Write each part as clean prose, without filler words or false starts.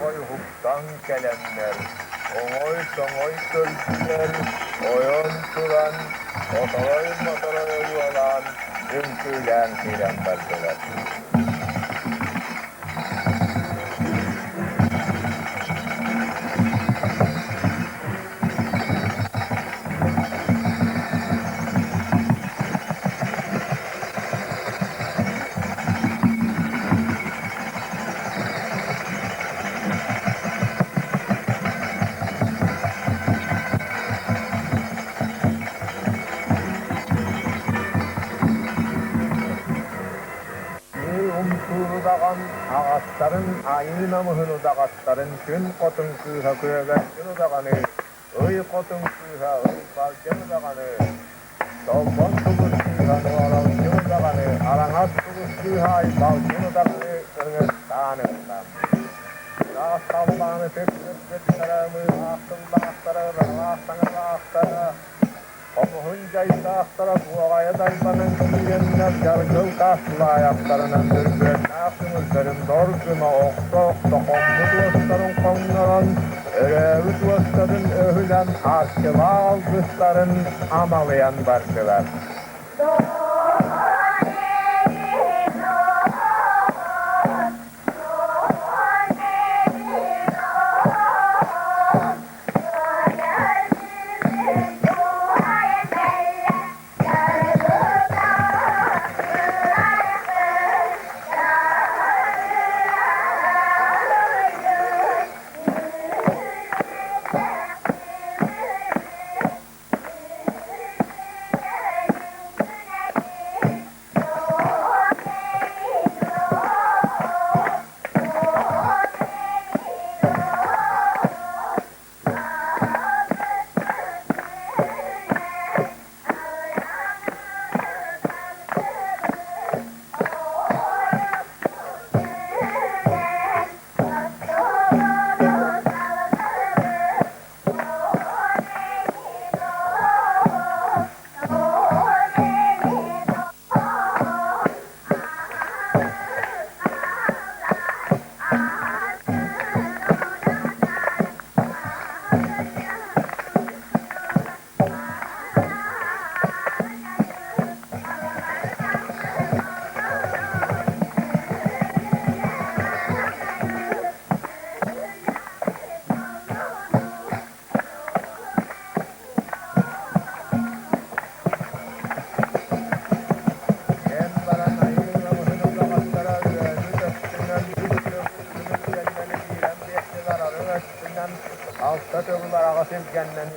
yağay huktan gelenler, oğoy soğoy kölçüler, oyon turan, otoroy yuvalan, ünkülen filan belgeler. Umtuğdağın ağaçların, ayına mıhını dağaçların, gün kotun kıha kıyagan günü dağanı, ıy kotun kıha, ıy balcanı dağanı, dolbon tuğuz kıha, nuaral günü dağanı, aranat tuğuz kıha, ay balcanı dağanı, kırgız dağınından. Dağıstavlanı tepkir tarafı, ağıstın dağıstara, ağıstanı dağıstara, Omuhuncaysa ahtara buğaya daybanın kiyenler yargıl kaslı ayaklarının dürbüren aklımızların dorguna okta kombu dostların kongaran örevi dostların öhülen aşkıval kızların amalayan barkılar. Altta tövüler ağasıl kendini.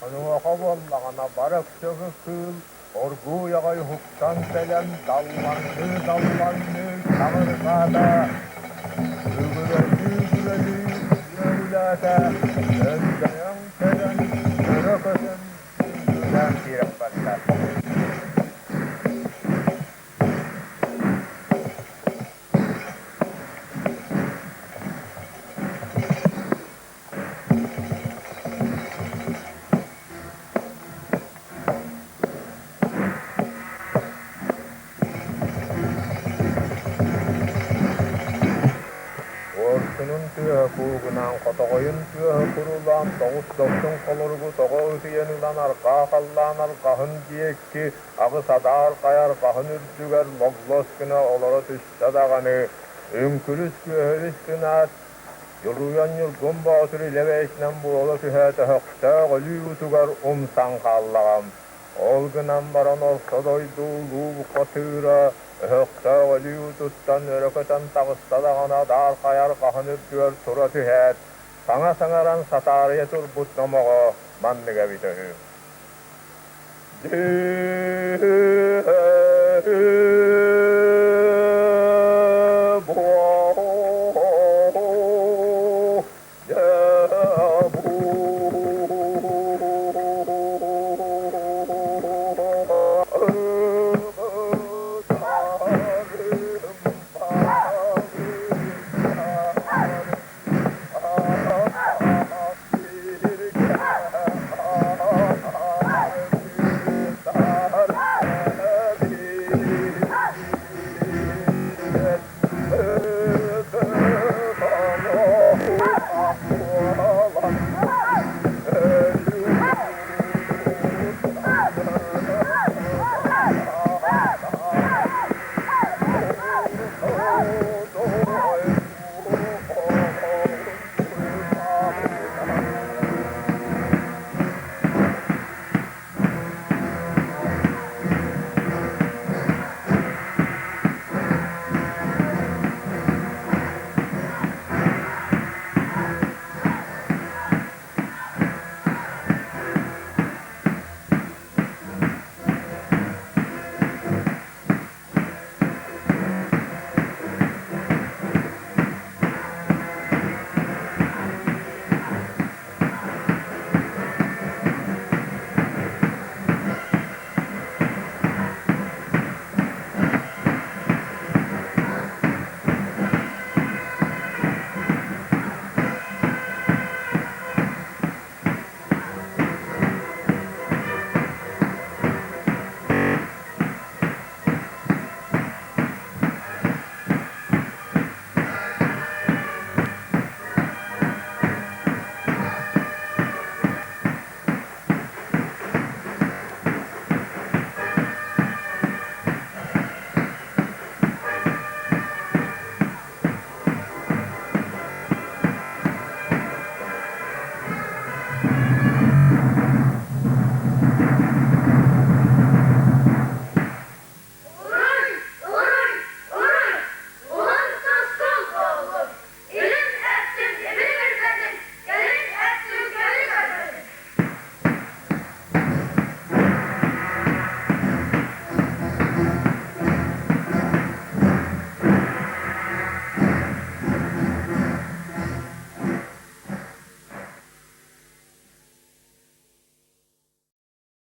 Onun oğullağına barak sökü kıl, orgu yağay huktan selen, dallandı, sağırgada. Ügüreli, yevlete, öndeyen selen, yörökösen, ügülen direk. Orsunun tüyü kuğunan, kotoğuyun tüyü kurulan, doğuz dostun kolurgu, toğu tüyenulan arka kallan arkahın diyekki, ağı sadar kayar kahın ürdüger, loglos güne olara tüste dağını, ünkülüs kühülüs günat, yürüyen yürgün bağıtırı leveşnen bu ola tühete hökse gölü utugar umsan kallağam. Ol günen baran ortadoy dulu kotıra, hökse gölü ututtan örököten tağısta dağına dar kayar kahın ürdüger tura tühet, sana sangaran satarıya turbut nomoğu manlıga bitöhü.